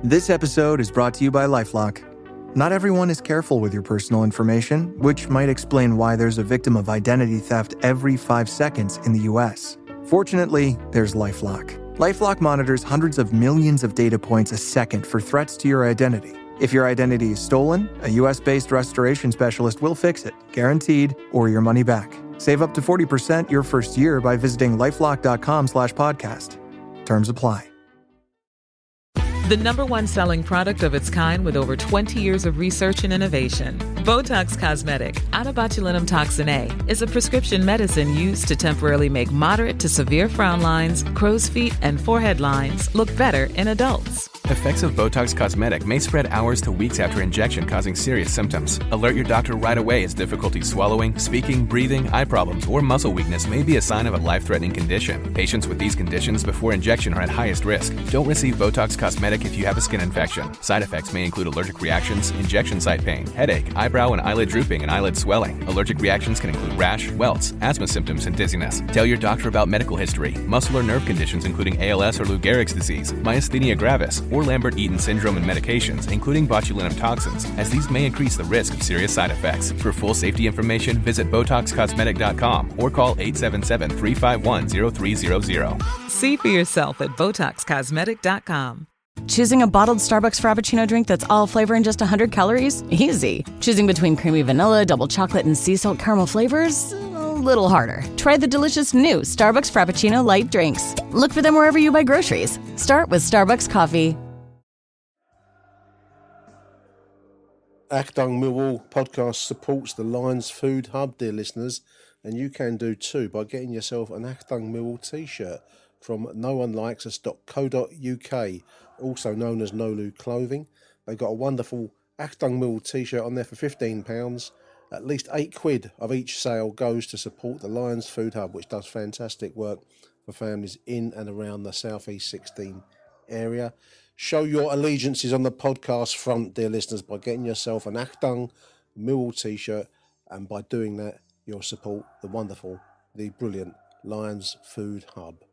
This episode is brought to you by LifeLock. Not everyone is careful with your personal information, which might explain why there's a victim of identity theft every 5 seconds in the US. Fortunately, there's LifeLock. LifeLock monitors hundreds of millions of data points a second for threats to your identity. If your identity is stolen, a US-based restoration specialist will fix it, guaranteed, or your money back. Save up to 40% your first year by visiting lifelock.com/podcast. Terms apply. The number one selling product of its kind with over 20 years of research and innovation. Botox Cosmetic, onabotulinum toxin A, is a prescription medicine used to temporarily make moderate to severe frown lines, crow's feet, and forehead lines look better in adults. Effects of Botox Cosmetic may spread hours to weeks after injection, causing serious symptoms. Alert your doctor right away as difficulty swallowing, speaking, breathing, eye problems, or muscle weakness may be a sign of a life-threatening condition. Patients with these conditions before injection are at highest risk. Don't receive Botox Cosmetic if you have a skin infection. Side effects may include allergic reactions, injection site pain, headache, eyebrow and eyelid drooping, and eyelid swelling. Allergic reactions can include rash, welts, asthma symptoms, and dizziness. Tell your doctor about medical history, muscle or nerve conditions including ALS or Lou Gehrig's disease, myasthenia gravis, or Lambert-Eaton syndrome, and medications, including botulinum toxins, as these may increase the risk of serious side effects. For full safety information, visit BotoxCosmetic.com or call 877-351-0300. See for yourself at BotoxCosmetic.com. Choosing a bottled Starbucks Frappuccino drink that's all flavor and just 100 calories? Easy. Choosing between creamy vanilla, double chocolate, and sea salt caramel flavors? A little harder. Try the delicious new Starbucks Frappuccino light drinks. Look for them wherever you buy groceries. Start with Starbucks coffee. Achtung Millwall podcast supports the Lions Food Hub, dear listeners, and you can do too by getting yourself an Achtung Millwall t-shirt from noonelikes.co.uk, also known as Nolu Clothing. They've got a wonderful Achtung Millwall t-shirt on there for £15. At least £8 of each sale goes to support the Lions Food Hub, which does fantastic work for families in and around the South East 16 area. Show your allegiances on the podcast front, dear listeners, by getting yourself an Achtung Millwall t-shirt, and by doing that, you'll support the wonderful, the brilliant Lions Food Hub.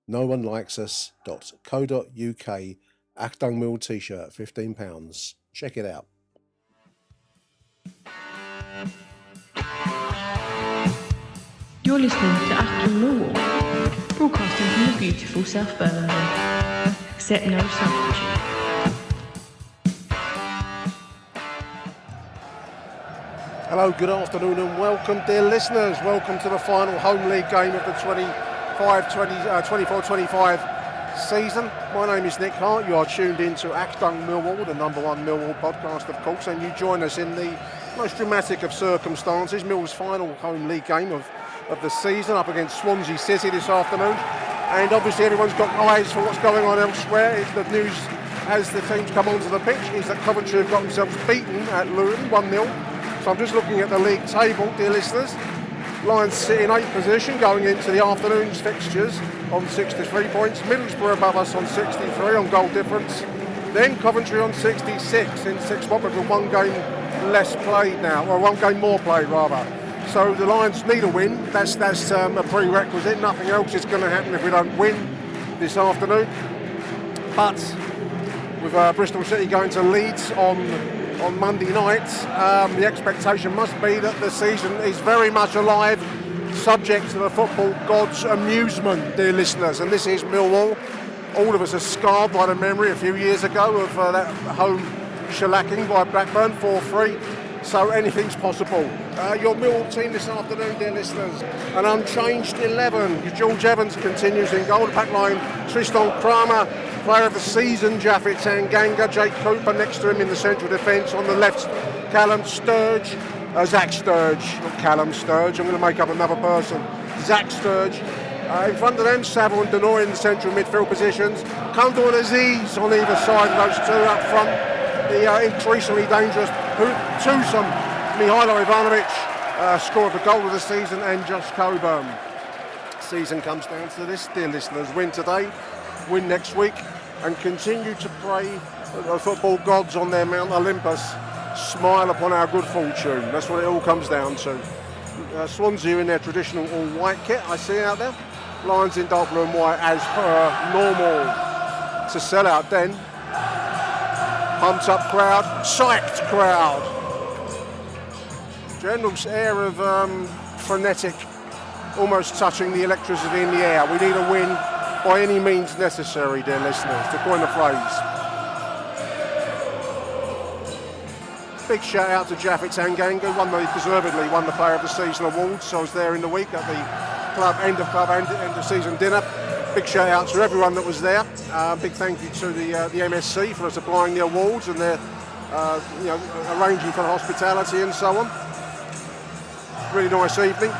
Noonelikes.co.uk, Achtung Millwall t-shirt, £15. Check it out. You're listening to Achtung Millwall, broadcasting from the beautiful South Birmingham. Accept no substitute. Hello, good afternoon and welcome, dear listeners. Welcome to the final home league game of the 24-25 season. My name is Nick Hart. You are tuned in to Achtung Millwall, the number one Millwall podcast, of course, and you join us in the most dramatic of circumstances. Millwall's final home league game of the season up against Swansea City this afternoon. And obviously everyone's got eyes for what's going on elsewhere. It's the news as the teams come onto the pitch is that Coventry have got themselves beaten at Luton 1-0. So I'm just looking at the league table, dear listeners. Lions sit in 8th position going into the afternoon's fixtures on 63 points. Middlesbrough above us on 63 on goal difference. Then Coventry on 66 in 6th spot, but with one game less played now, or one game more played rather. So the Lions need a win. That's a prerequisite. Nothing else is going to happen if we don't win this afternoon. But with Bristol City going to Leeds on Monday night, the expectation must be that the season is very much alive, subject to the football gods' amusement, dear listeners. And this is Millwall. All of us are scarred by the memory a few years ago of that home shellacking by Blackburn 4-3. So anything's possible. Your Millwall team this afternoon, dear listeners, an unchanged 11. George Evans continues in goal. The back line, Tristan Kramer, player of the season, Jaffet Tanganga, Jake Cooper next to him in the central defence. On the left, Callum Sturge, Zach Sturge, not Callum Sturge. I'm going to make up another person. Zach Sturge. In front of them, Saville and Denoy in the central midfield positions. Kundal and Aziz on either side of those two up front. The increasingly dangerous twosome Mihailo Ivanovic, score of the goal of the season, and Josh Coburn. Season comes down to this, dear listeners. Win today, win next week, and continue to pray that the football gods on their Mount Olympus smile upon our good fortune. That's what it all comes down to. Swansea in their traditional all-white kit, I see out there. Lions in dark blue and white as per normal. It's a sellout den. Pumped up crowd, psyched crowd. General air of frenetic, almost touching the electricity in the air. We need a win by any means necessary, dear listeners, to coin a phrase. Big shout out to Japhet Tanganga, deservedly won the Player of the Season award. So I was there in the week at the club end of season dinner. Big shout out to everyone that was there. Big thank you to the MSC for supplying the awards and their arranging for the hospitality and so on. Really nice evening.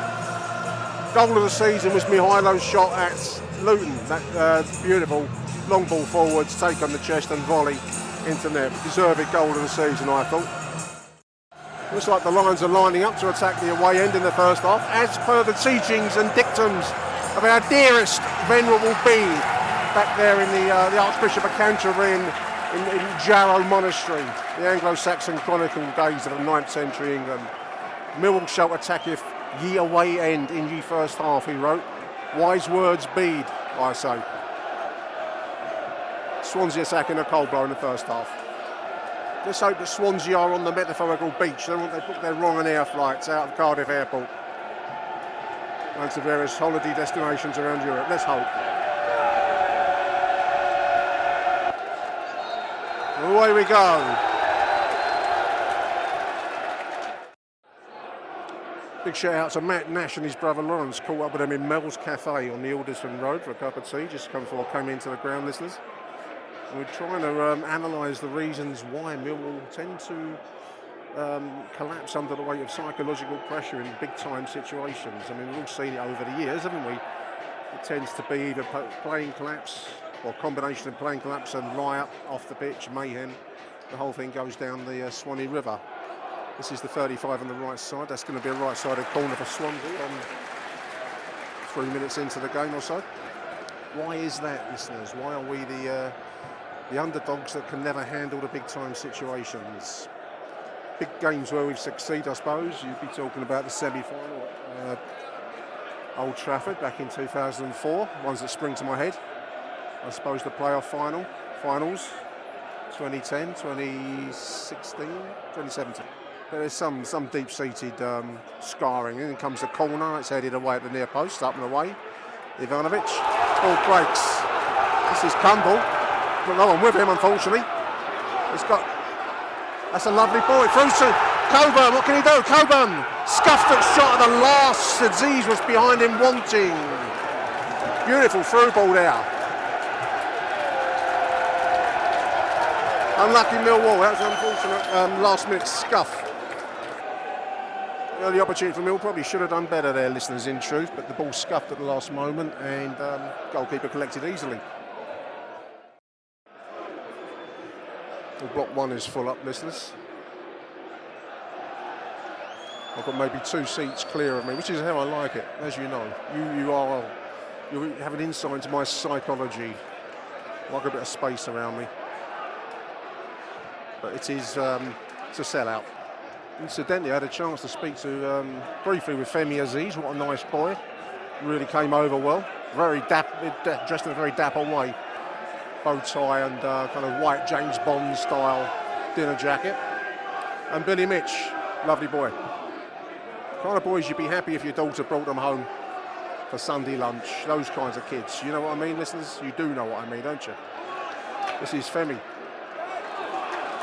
Goal of the season was Mihailo's shot at Luton. That beautiful long ball forwards, take on the chest and volley into net. Deserved goal of the season, I thought. Looks like the Lions are lining up to attack the away end in the first half, as per the teachings and dictums of our dearest Venerable Bede back there in the Archbishop of Canterbury in Jarrow Monastery, the Anglo-Saxon Chronicle days of the 9th century England. Millwall shall attacketh ye away end in ye first half, he wrote. Wise words, Bede, I say. Swansea attacking a cold blow in the first half. Let's hope that Swansea are on the metaphorical beach. They book their Ryanair air flights out of Cardiff Airport and to various holiday destinations around Europe. Let's hope. Away we go. Big shout out to Matt Nash and his brother Lawrence. Caught up with them in Mel's Cafe on the Alderson Road for a cup of tea just before I came into the ground, listeners. And we're trying to analyse the reasons why Millwall tend to collapse under the weight of psychological pressure in big-time situations. I mean, we've all seen it over the years, haven't we? It tends to be either playing collapse or combination of playing collapse and riot off the pitch, mayhem. The whole thing goes down the Swanee River. This is the 35 on the right side. That's going to be a right-sided corner for Swansea on 3 minutes into the game or so. Why is that, listeners? Why are we the underdogs that can never handle the big-time situations? Big games where we've succeeded, I suppose. You'd be talking about the semi-final at Old Trafford back in 2004. Ones that spring to my head. I suppose the playoff finals, 2010, 2016, 2017. But there's some deep-seated scarring. In comes the corner, it's headed away at the near post, up and away. Ivanovic, ball breaks. This is Campbell, but no one with him, unfortunately. That's a lovely ball, through to Coburn, what can he do? Coburn, scuffed at shot at the last, Aziz was behind him wanting. Beautiful through ball there. Unlucky Millwall, that was an unfortunate last-minute scuff. Early opportunity for Millwall, probably should have done better there, listeners, in truth, but the ball scuffed at the last moment and goalkeeper collected easily. Well, block one is full up, listeners. I've got maybe 2 seats clear of me, which is how I like it, as you know. You have an insight into my psychology. I like a bit of space around me. But it's a sellout. Incidentally, I had a chance to speak to briefly with Femi Aziz. What a nice boy. Really came over well. Dressed in a very dapper way. Bow tie and kind of white James Bond style dinner jacket. And Billy Mitch, lovely boy. Kind of boys you'd be happy if your daughter brought them home for Sunday lunch. Those kinds of kids. You know what I mean, listeners? You do know what I mean, don't you? This is Femi.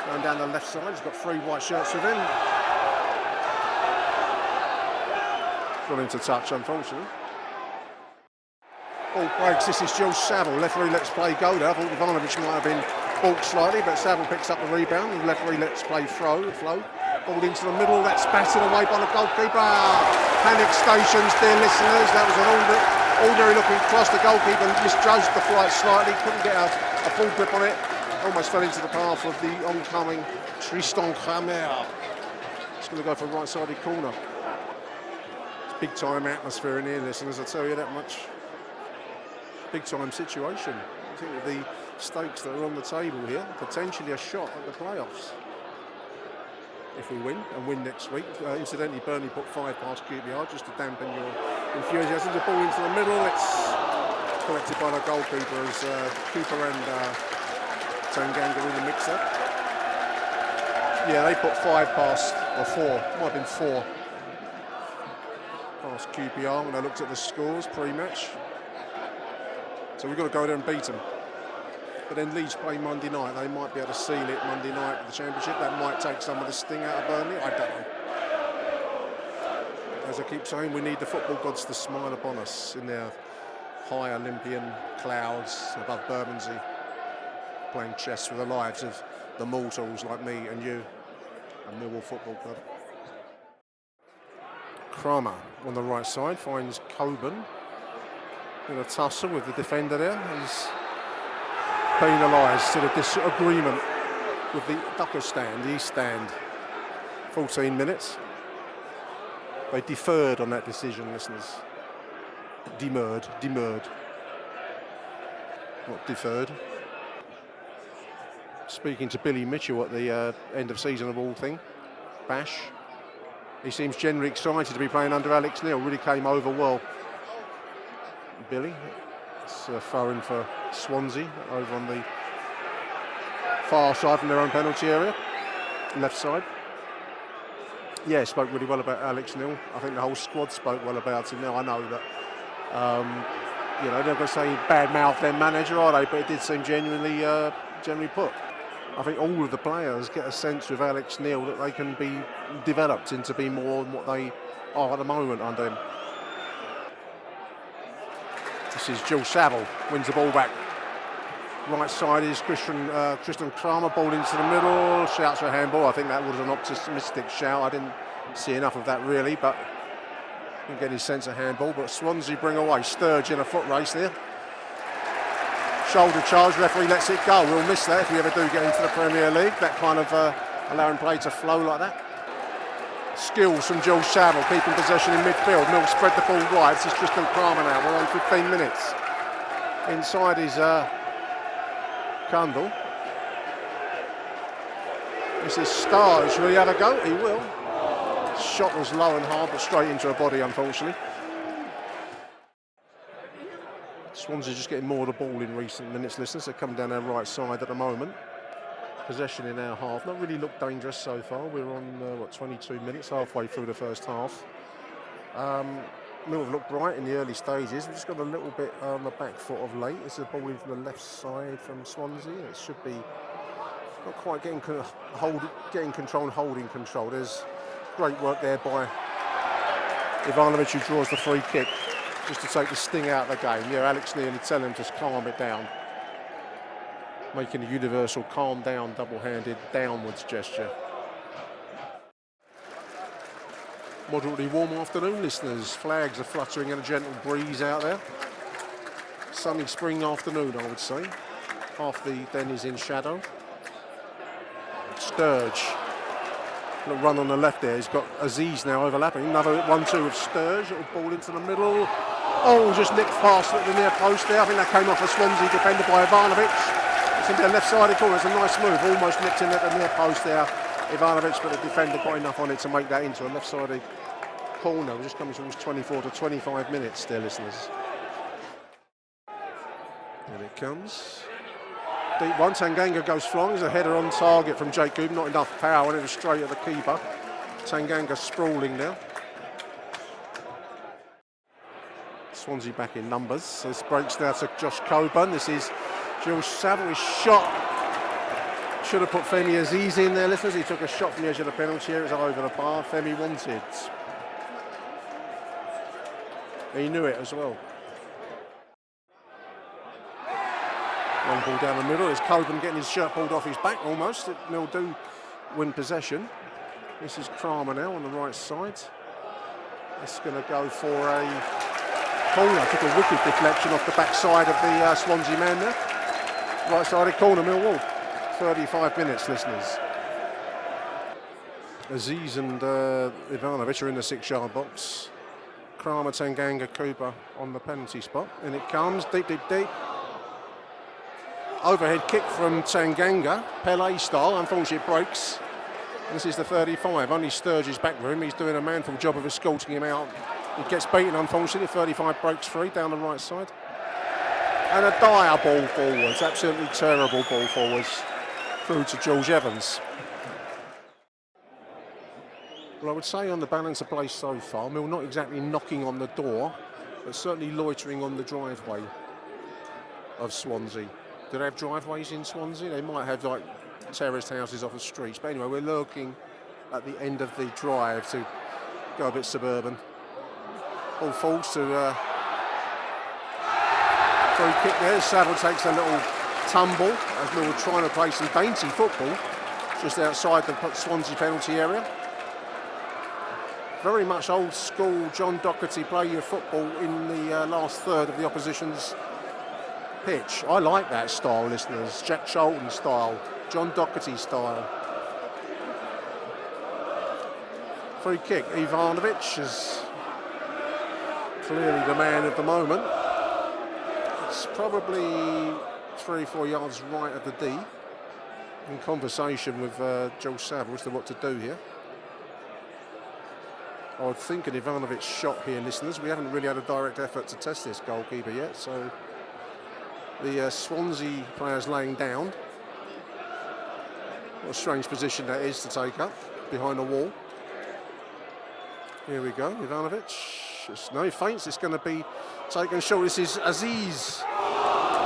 Going down the left side, he's got 3 white shirts with him. Got into touch, unfortunately. Ball breaks, this is Joe Saville. Referee lets play go there. I thought Ivanovic might have been balked slightly, but Saville picks up the rebound. The referee lets play flow. Ball into the middle, that's battered away by the goalkeeper. Panic stations, dear listeners. That was an ordinary looking cross. The goalkeeper misjudged the flight slightly, couldn't get a full grip on it. Almost fell into the path of the oncoming Tristan Kramer. It's going to go for a right-sided corner. It's big-time atmosphere in here, listeners, I tell you that much. Big-time situation. I think with the stakes that are on the table here, potentially a shot at the playoffs. If we win, and win next week. Incidentally, Burnley put 5 past QPR just to dampen your enthusiasm. The ball into the middle, it's collected by the goalkeeper as Cooper and Tanganga in the mix-up. Yeah, they put 5 past, or 4, might have been 4 past QPR when I looked at the scores pre-match. So we've got to go there and beat them. But then Leeds play Monday night. They might be able to seal it Monday night with the Championship. That might take some of the sting out of Burnley. I don't know. As I keep saying, we need the football gods to smile upon us in their high Olympian clouds above Bermondsey, playing chess with the lives of the mortals like me and you, and Millwall Football Club. Kramer on the right side finds Coburn in a tussle with the defender there. He's penalised to the disagreement with the Ducker stand, the East stand. 14 minutes. They deferred on that decision, listeners. Demurred. Not deferred. Speaking to Billy Mitchell at the end of season of all thing, Bash. He seems generally excited to be playing under Alex Neil. Really came over well. Billy. It's a throw-in for Swansea over on the far side from their own penalty area, left side. Yeah, spoke really well about Alex Neil. I think the whole squad spoke well about him. Now I know that, they're not going to say bad mouth their manager, are they? But it did seem genuinely put. I think all of the players get a sense with Alex Neil that they can be developed into be more than what they are at the moment under him. This is Jill Saville, wins the ball back. Right side is Christian Kramer, ball into the middle, shouts for a handball. I think that was an optimistic shout. I didn't see enough of that really, but didn't get his sense of handball. But Swansea bring away. Sturge in a foot race there. Shoulder charge, referee lets it go. We'll miss that if we ever do get into the Premier League. That kind of allowing play to flow like that. Skills from Jill Saville, keeping possession in midfield. Mill spread the ball wide. This is Christian Kramer now. We're on 15 minutes. Inside is Cundall. This is Sturge. Will he have a go? He will. Shot was low and hard, but straight into her body, unfortunately. Swansea just getting more of the ball in recent minutes, listeners. They're coming down our right side at the moment. Possession in our half. Not really looked dangerous so far. We're on, 22 minutes, halfway through the first half. Mill have looked bright in the early stages. We've just got a little bit on the back foot of late. This is a ball in from the left side from Swansea. It should be not quite getting control and holding control. There's great work there by Ivanovic, who draws the free kick just to take the sting out of the game. Yeah, Alex nearly telling him to calm it down, making a universal calm down double-handed downwards gesture. Moderately warm afternoon, listeners. Flags are fluttering and a gentle breeze out there. Sunny spring afternoon, I would say. Half the den is in shadow. Sturge. Little run on the left there. He's got Aziz now overlapping. Another 1-2 of Sturge. Little ball into the middle. Oh, just nicked past at the near post there. I think that came off a Swansea defender by Ivanovic. It's into the left-sided corner. It's a nice move. Almost nicked in at the near post there. Ivanovic, but the defender got enough on it to make that into a left-sided corner. We're just coming towards 24 to 25 minutes there, listeners. And it comes. Deep one. Tanganga goes flying. There's a header on target from Jake Goob. Not enough power, and it was straight at the keeper. Tanganga sprawling now. Swansea back in numbers. So this breaks now to Josh Coburn. This is Jill Saville. His shot. Should have put Femi Aziz in there, listeners. He took a shot from the edge of the penalty area. It was over the bar. Femi wanted. He knew it as well. Long ball down the middle. There's Coburn getting his shirt pulled off his back almost. Mill do win possession. This is Kramer now on the right side. It's going to go for a corner. Took a wicked deflection off the back side of the Swansea man there. Right-sided corner, Millwall. 35 minutes, listeners. Aziz and Ivanovic are in the 6-yard box. Kramer, Tanganga, Cooper on the penalty spot. And it comes deep. Overhead kick from Tanganga, Pele style. Unfortunately, it breaks. This is the 35. Only Sturge's back room. He's doing a manful job of escorting him out. He gets beaten, unfortunately. 35 breaks free down the right side. And a dire ball forwards. Absolutely terrible ball forwards. Through to George Evans. Well, I would say on the balance of play so far, Mill not exactly knocking on the door, but certainly loitering on the driveway of Swansea. Do they have driveways in Swansea? They might have like terraced houses off the streets. But anyway, we're lurking at the end of the drive to go a bit suburban. All falls to free kick there. Saville takes a little tumble as Mill were trying to play some dainty football just outside the Swansea penalty area. Very much old school John Docherty play your football in the last third of the opposition's pitch. I like that style, listeners. Jack Charlton style, John Docherty style. Free kick. Ivanovic is clearly the man of the moment. It's probably 3 or 4 yards right of the D. In conversation with Joe Saville as to what to do here. I would think an Ivanovic shot here, listeners. We haven't really had a direct effort to test this goalkeeper yet, so the Swansea players laying down. What a strange position that is to take up behind the wall. Here we go, Ivanovic. No, he feints. It's going to be taken short. This is Aziz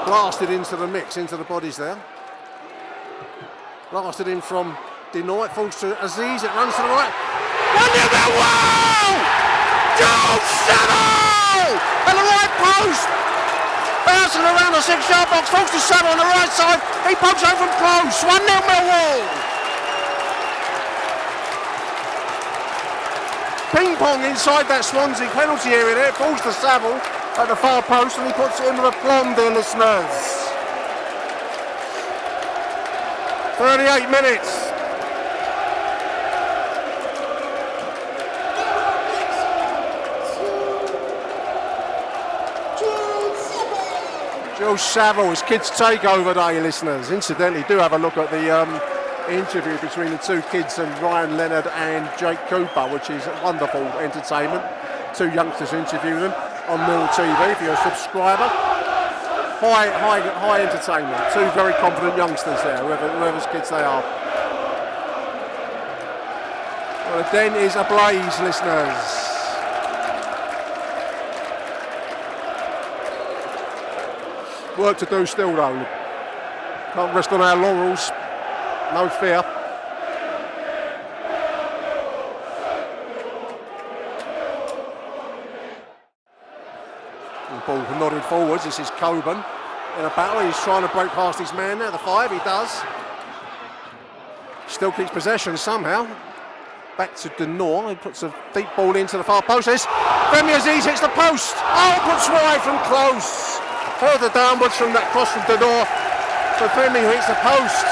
blasted into the mix, into the bodies there. Blasted in from denouement. It falls to Aziz. It runs to the right. 1-0 Millwall! Joe Saville! At the right post! Bouncing around the 6-yard box, falls to Saville on the right side. He pokes out from close. 1-0 Millwall! Ping pong inside that Swansea penalty area there. It falls to Saville at the far post and he puts it into the plum, dear listeners. 38 minutes. Joe Saville, it's kids' takeover day, listeners. Incidentally, do have a look at the interview between the two kids and Ryan Leonard and Jake Cooper, which is wonderful entertainment. Two youngsters interview them on Mill TV if you're a subscriber. High entertainment. Two very confident youngsters there, whoever's kids they are. Well, the den is ablaze, listeners. Work to do still though. Can't rest on our laurels. No fear. The ball nodded forwards. This is Coburn in a battle. He's trying to break past his man there. The 5, he does. Still keeps possession somehow. Back to denouement. He puts a deep ball into the far post. Femi Aziz hits the post. Oh, puts wide from close. Further downwards from that cross from denouement. So Femi who hits the post.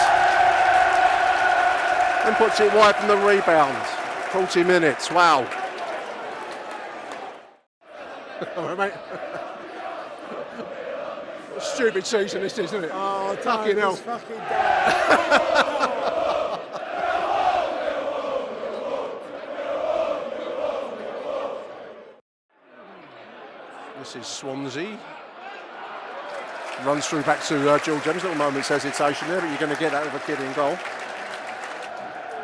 And puts it wide from the rebound. 40 minutes, wow. All right, mate. Stupid season this is, isn't it? Oh, fucking hell. This is Swansea. Runs through back to George Evans. Little moment's hesitation there, but you're going to get that with a kid in goal.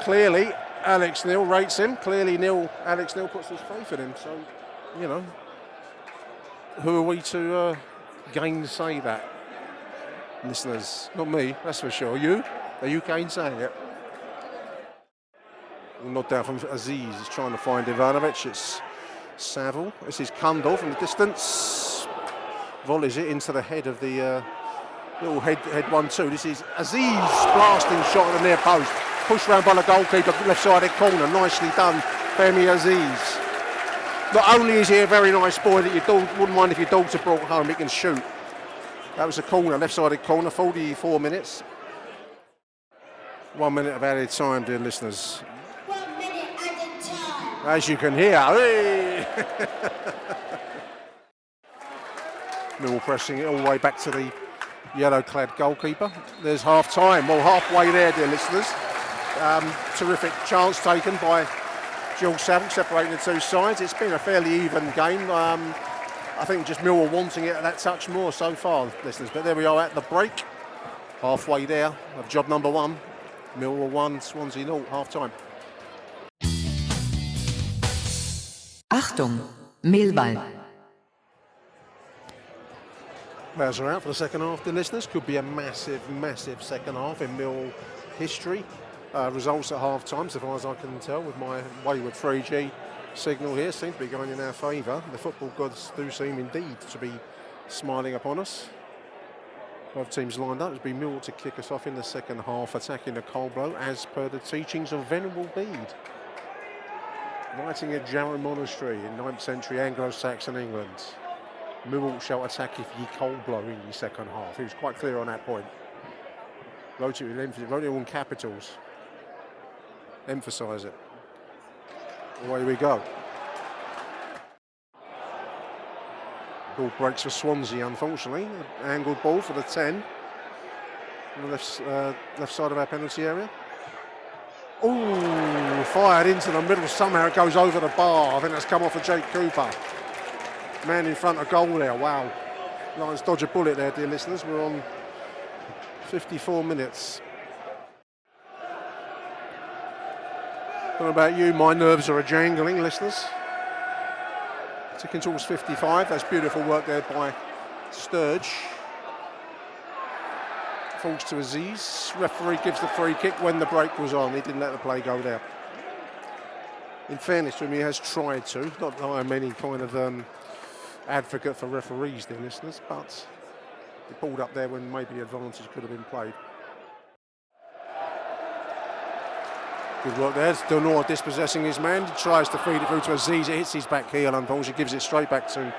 Clearly, Alex Neil rates him. Clearly, Alex Neil puts his faith in him. So, you know, who are we to gainsay that? Listeners, not me, that's for sure. You? Are you gainsaying it? Nod down from Aziz. He's trying to find Ivanovic. It's Saville. This is Kundal from the distance. Volleys it into the head of the little head 1-2. This is Aziz blasting shot at the near post. Pushed round by the goalkeeper, left-sided corner. Nicely done, Femi Aziz. Not only is he a very nice boy that you wouldn't mind if your daughter brought home, he can shoot. That was a corner, left-sided corner, 44 minutes. 1 minute of added time, dear listeners. 1 minute added time. As you can hear. Hey! Millwall pressing it all the way back to the yellow-clad goalkeeper. There's half-time. Well, halfway there, dear listeners. Terrific chance taken by Jill Saville, separating the two sides. It's been a fairly even game. I think just Millwall wanting it that touch more so far, listeners. But there we are at the break. Halfway there of job number 1. Millwall 1, Swansea 0, half-time. Achtung, Millwall. Players are out for the second half, the listeners. Could be a massive, massive second half in Mill history. Results at half time, so far as I can tell, with my wayward 3G signal here, seem to be going in our favour. The football gods do seem indeed to be smiling upon us. Both teams lined up. It's been Mill to kick us off in the second half, attacking the cold blow as per the teachings of Venerable Bede, writing at Jarrow Monastery in 9th century Anglo-Saxon England. Millwall shall attack if ye cold blow in the second half. He was quite clear on that point. Wrote it with emphasis, wrote it all in capitals. Emphasise it. Away we go. Ball breaks for Swansea, unfortunately. Angled ball for the 10. On the left side of our penalty area. Ooh, fired into the middle. Somehow it goes over the bar. I think that's come off of Jake Cooper. Man in front of goal there. Wow. Lions dodge a bullet there, dear listeners. We're on 54 minutes. Don't know about you, my nerves are a-jangling, listeners. Ticking towards 55. That's beautiful work there by Sturge. Falls to Aziz. Referee gives the free kick when the break was on. He didn't let the play go there. In fairness to him, he has tried to. Not that I'm any kind of advocate for referees, dear listeners, but he pulled up there when maybe the advantage could have been played. Good work there. It's denouement dispossessing his man. He tries to feed it through to Aziz. It hits his back heel, unfortunately. Gives it straight back to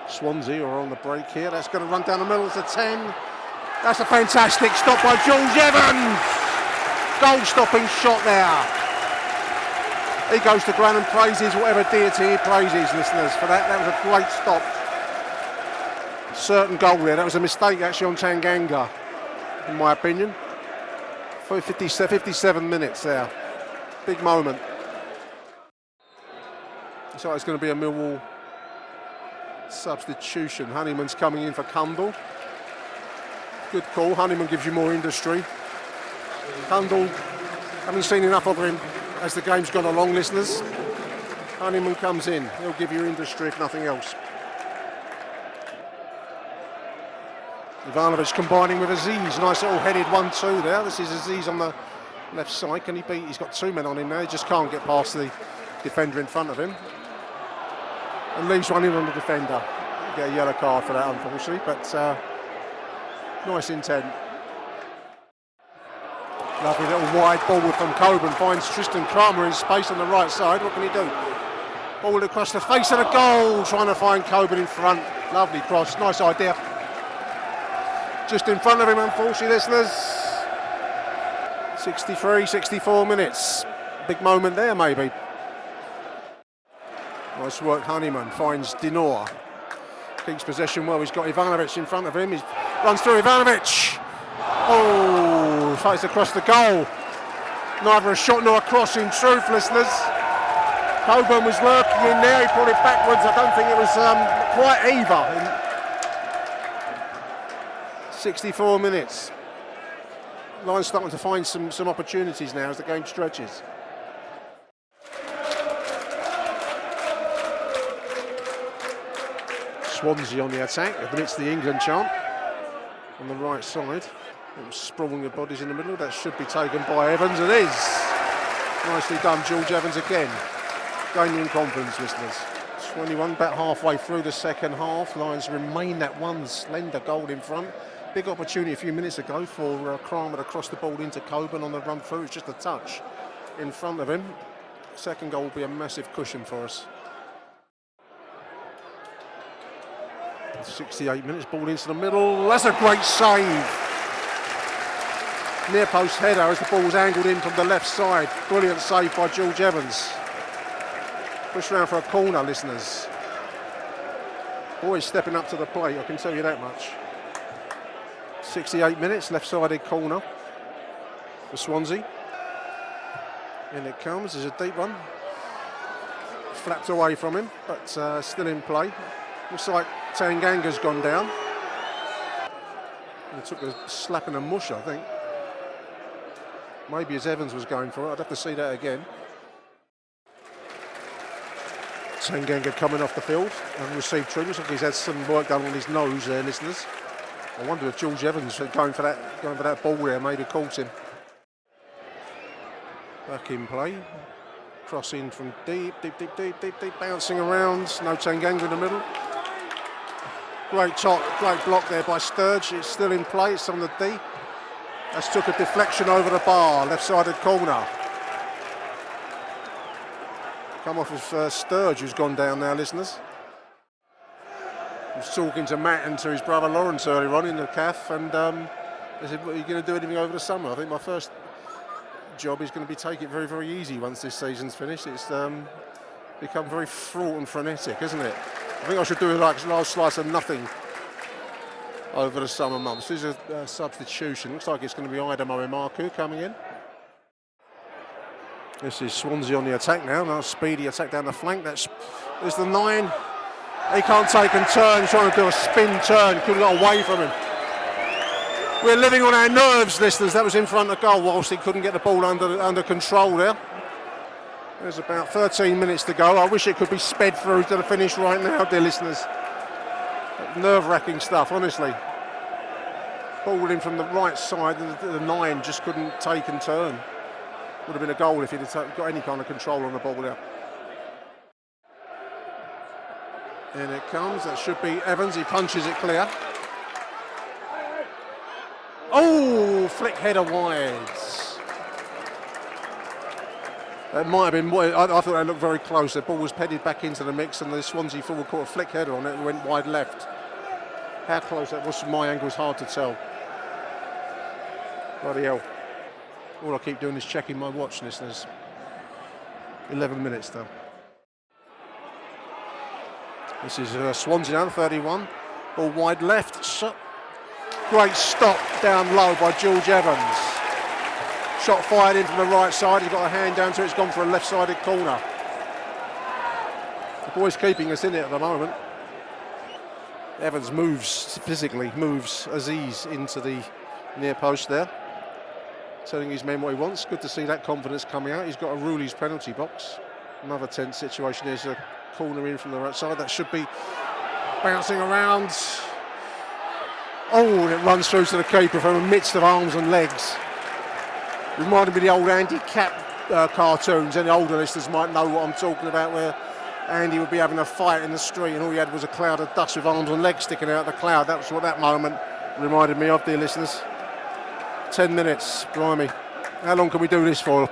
Swansea, who are on the break here. That's going to run down the middle to 10. That's a fantastic stop by George Evans. Goal-stopping shot there. He goes to ground and praises whatever deity he praises, listeners, for that. That was a great stop. Certain goal there. That was a mistake actually on Tanganga, in my opinion. 57 minutes there. Big moment. Looks like it's going to be a Millwall substitution. Honeyman's coming in for Cundall. Good call. Honeyman gives you more industry. Cundall, haven't seen enough of him as the game's gone along, listeners. Honeyman comes in. He'll give you industry if nothing else. Ivanovic combining with Aziz. Nice little headed 1-2 there. This is Aziz on the left side. Can he beat? He's got two men on him now. He just can't get past the defender in front of him. And leaves one in on the defender. Get a yellow card for that, unfortunately. But nice intent. Lovely little wide ball from Coburn. Finds Tristan Kramer in space on the right side. What can he do? Ball across the face of the goal. Trying to find Coburn in front. Lovely cross. Nice idea. Just in front of him, unfortunately, listeners. 63, 64 minutes. Big moment there, maybe. Nice work, Honeyman. Finds Dinor. Keeps possession well. He's got Ivanovic in front of him. He runs through Ivanovic. Oh, fights across the goal. Neither a shot nor a cross, in truth, listeners. Coburn was lurking in there. He pulled it backwards. I don't think it was quite either. 64 minutes. Lions starting to find some opportunities now as the game stretches. Swansea on the attack amidst the England chant on the right side. Sprawling the bodies in the middle. That should be taken by Evans. It is. Nicely done, George Evans again. Gaining confidence, listeners. 21, about halfway through the second half. Lions remain that one slender goal in front. Big opportunity a few minutes ago for Kramer to cross the ball into Coburn on the run through. It's just a touch in front of him. Second goal will be a massive cushion for us. 68 minutes, ball into the middle. That's a great save. Near post header as the ball's angled in from the left side. Brilliant save by George Evans. Push round for a corner, listeners. Always stepping up to the plate, I can tell you that much. 68 minutes, left-sided corner for Swansea. In it comes, there's a deep one. Flapped away from him, but still in play. Looks like Tanganga's gone down. He took a slap and a mush, I think. Maybe as Evans was going for it, I'd have to see that again. Tanganga coming off the field and received treatment. Looks like he's had some work done on his nose there, listeners. I wonder if George Evans going for that ball there maybe caught him. Back in play. Crossing from deep, bouncing around. No Tanganga in the middle. Great block there by Sturge. It's still in play. It's on the D. That's took a deflection over the bar, left-sided corner. Come off of Sturge, who's gone down now, listeners. He was talking to Matt and to his brother Lawrence earlier on in the CAF, and they said, "Are you going to do anything over the summer?" I think my first job is going to be take it very, very easy once this season's finished. It's become very fraught and frenetic, isn't it? I think I should do like a large slice of nothing over the summer months. This is a substitution. Looks like it's going to be Ida Morimaku coming in. This is Swansea on the attack now. Nice speedy attack down the flank. There's the 9. He can't take and turn. He's trying to do a spin turn. Couldn't get away from him. We're living on our nerves, listeners. That was in front of goal whilst he couldn't get the ball under control there. There's about 13 minutes to go. I wish it could be sped through to the finish right now, dear listeners. Nerve-wracking stuff, honestly. Ball in from the right side, the 9 just couldn't take and turn. Would have been a goal if he'd got any kind of control on the ball there. In it comes, that should be Evans, he punches it clear. Oh, flick header wide. That might have been, I thought they looked very close. The ball was headed back into the mix and the Swansea forward caught a flick header on it and went wide left. How close that was from my angle is hard to tell. Bloody hell. All I keep doing is checking my watch, listeners. 11 minutes though. This is Swansea now, 31. Ball wide left. Great stop down low by George Evans. Shot fired in from the right side. He's got a hand down to it. It's gone for a left-sided corner. The boy's keeping us in it at the moment. Evans moves Aziz into the near post there, telling his men what he wants. Good to see that confidence coming out. He's got a Rooley's penalty box. Another tense situation. There's a corner in from the right side. That should be bouncing around. Oh, and it runs through to the keeper from the midst of arms and legs. Reminded me of the old Andy Cap cartoons. Any older listeners might know what I'm talking about, where Andy would be having a fight in the street and all he had was a cloud of dust with arms and legs sticking out of the cloud. That was what that moment reminded me of, dear listeners. 10 minutes, blimey. How long can we do this for?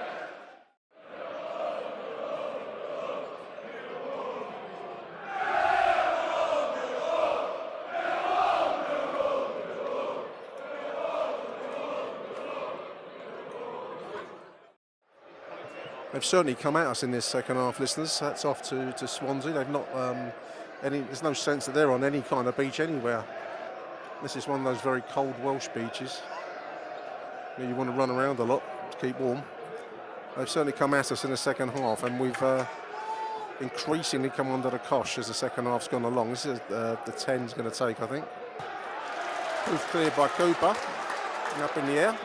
They've certainly come at us in this second half, listeners. That's off to Swansea. They've not there's no sense that they're on any kind of beach anywhere. This is one of those very cold Welsh beaches. You want to run around a lot to keep warm. They've certainly come at us in the second half, and we've increasingly come under the cosh as the second half's gone along. This is the 10's going to take, I think. Proof cleared by Cooper. And up in the air.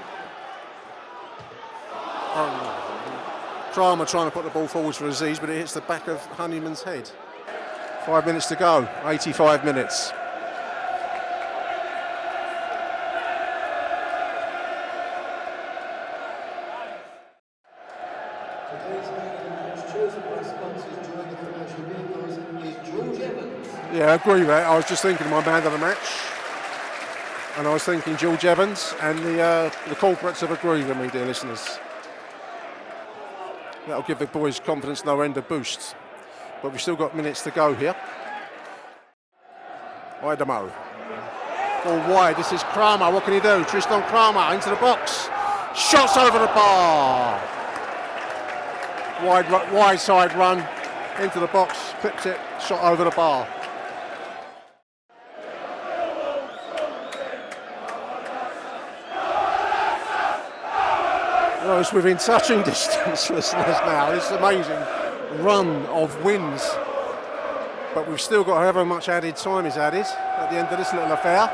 Kramer trying to put the ball forwards for Aziz, but it hits the back of Honeyman's head. 5 minutes to go, 85 minutes. Yeah, I agree with that. I was just thinking of my man of the match. And I was thinking George Evans, and the corporates have agreed with me, dear listeners. That'll give the boys' confidence no end a boost. But we've still got minutes to go here. Idemo. Ball wide, this is Kramer, what can he do? Tristan Kramer into the box. Shots over the bar. Wide side run, into the box, clips it, shot over the bar. Well, it's within touching distance, listeners, now. This is amazing run of wins. But we've still got however much added time is added at the end of this little affair.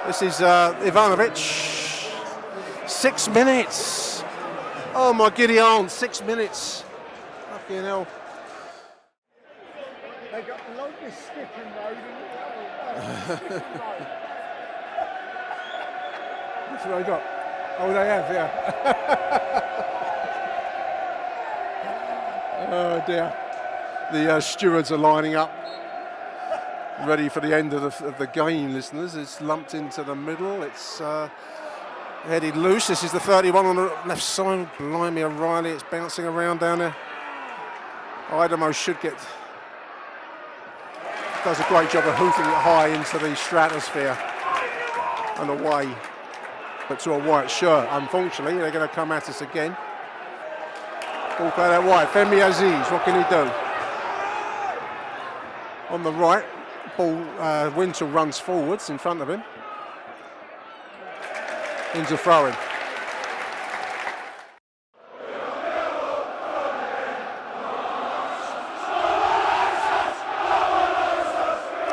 This is Ivanovic. 6 minutes. Oh my giddy aunt, 6 minutes. Fucking hell. They got like this skipping road skipping road. That's what they got. Oh, they have, yeah. Oh dear. The stewards are lining up, ready for the end of the game, listeners. It's lumped into the middle. It's headed loose. This is the 31 on the left side. Blimey O'Reilly. It's bouncing around down there. Idemo does a great job of hoofing it high into the stratosphere and away. But to a white shirt, unfortunately, they're going to come at us again. Ball played out wide. Femi Aziz, what can he do? On the right, ball, Wintle runs forwards in front of him. Into throwing.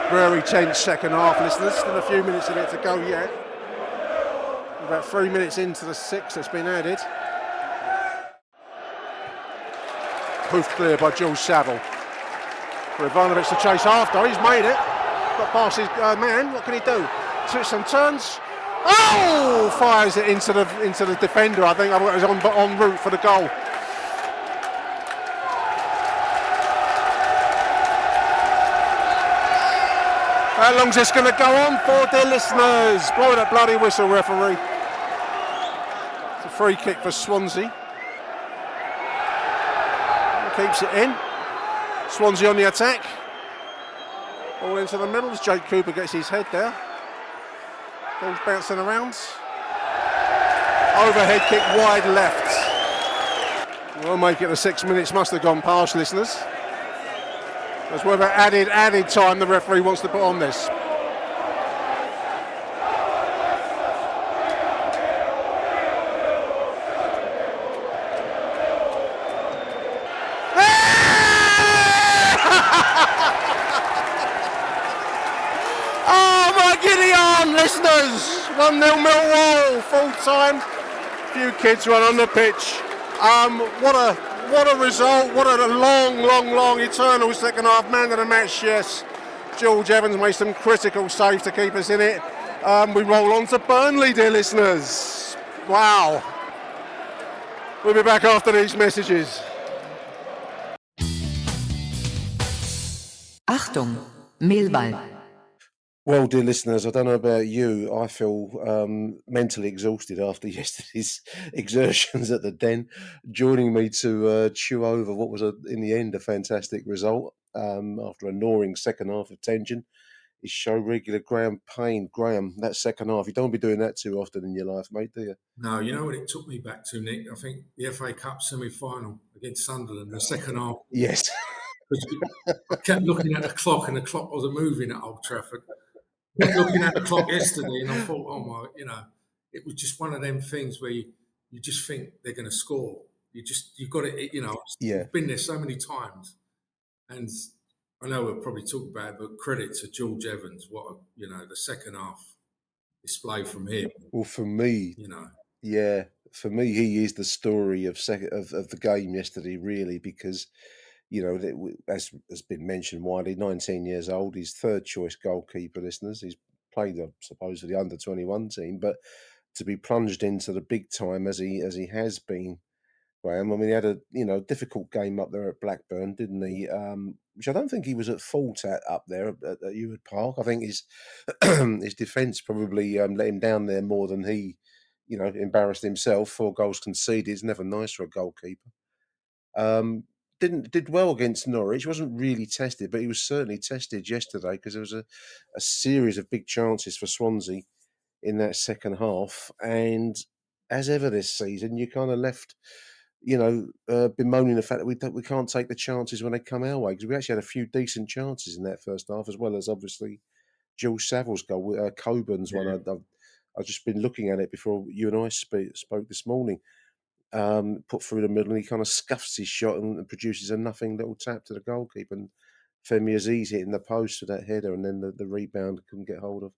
Very tense second half, listeners. Still a few minutes of it to go yet. About 3 minutes into the 6 that's been added. Hoofed clear by Jules Saville. For Ivanovic to chase after. He's made it. Got past his man. What can he do? Twists and turns. Oh! Fires it into the defender. I think it was en route for the goal. How long's this going to go on for, dear listeners? Blow that bloody whistle, referee. It's a free kick for Swansea. Keeps it in. Swansea on the attack. Ball into the middle as Jake Cooper gets his head there. Ball's bouncing around. Overhead kick wide left. We'll make it the 6 minutes. Must have gone past, listeners. That's whether added time the referee wants to put on this. Oh my giddy arm, listeners! 1-0 Millwall, full time. Few kids run on the pitch. What a result, what a long, eternal second half. Man of the match, yes. George Evans made some critical saves to keep us in it. We roll on to Burnley, dear listeners. Wow. We'll be back after these messages. Achtung, Millwall. Well, dear listeners, I don't know about you. I feel mentally exhausted after yesterday's exertions at the Den. Joining me to chew over what was, in the end, a fantastic result after a gnawing second half of tension is show regular Graham Payne. Graham, that second half, you don't be doing that too often in your life, mate, do you? No, you know what it took me back to, Nick? I think the FA Cup semi-final against Sunderland, the second half. Yes. I kept looking at the clock and the clock wasn't moving at Old Trafford. I kept looking at the clock yesterday and I thought, oh my, it was just one of them things where you just think they're going to score. You've got it, I've been there so many times. And I know we'll probably talk about it, but credit to George Evans, the second half display from him. Well, for me, yeah, for me, he is the story of the game yesterday, really, because, as has been mentioned widely, 19 years old, he's third choice goalkeeper, listeners. He's played, I suppose, for the under-21 team, but to be plunged into the big time as he has been, Graham. I mean, he had a difficult game up there at Blackburn, didn't he? Which I don't think he was at fault at up there at Ewart Park. I think his his defence probably let him down there more than he, embarrassed himself. 4 goals conceded. It's never nice for a goalkeeper. Did well against Norwich. Wasn't really tested, but he was certainly tested yesterday because there was a series of big chances for Swansea in that second half. And as ever this season, you kind of left, bemoaning the fact that we can't take the chances when they come our way, because we actually had a few decent chances in that first half, as well as obviously Jules Saville's goal, Coburn's one. I've just been looking at it before you and I spoke this morning. Put through the middle, and he kind of scuffs his shot and produces a nothing little tap to the goalkeeper. And Femi Aziz hitting the post for that header, and then the rebound couldn't get hold of.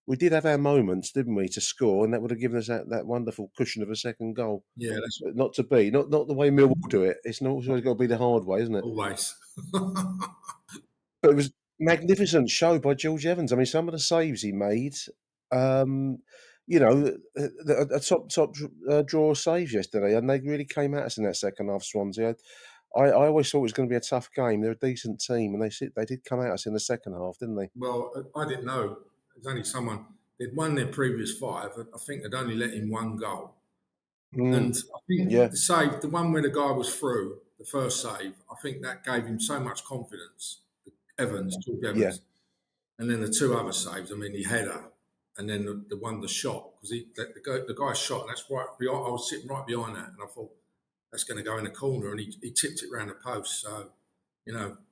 We did have our moments, didn't we, to score, and that would have given us that wonderful cushion of a second goal. Yeah, that's right. Not the way Millwall do it. It's not always got to be the hard way, isn't it? Always. But it was magnificent show by George Evans. I mean, some of the saves he made, um, a top draw saves yesterday, and they really came at us in that second half. Swansea. I always thought it was going to be a tough game. They're a decent team, and they did come at us in the second half, didn't they? Well, I didn't know. There's only someone. They'd won their previous 5. I think they'd only let in 1 goal. And I think the save, the one where the guy was through, the first save, I think that gave him so much confidence. George Evans. Yeah. And then the 2 other saves, I mean, the header and then the shot, because the guy shot, and that's right behind, I was sitting right behind that, and I thought, that's going to go in the corner, and he tipped it round the post. So,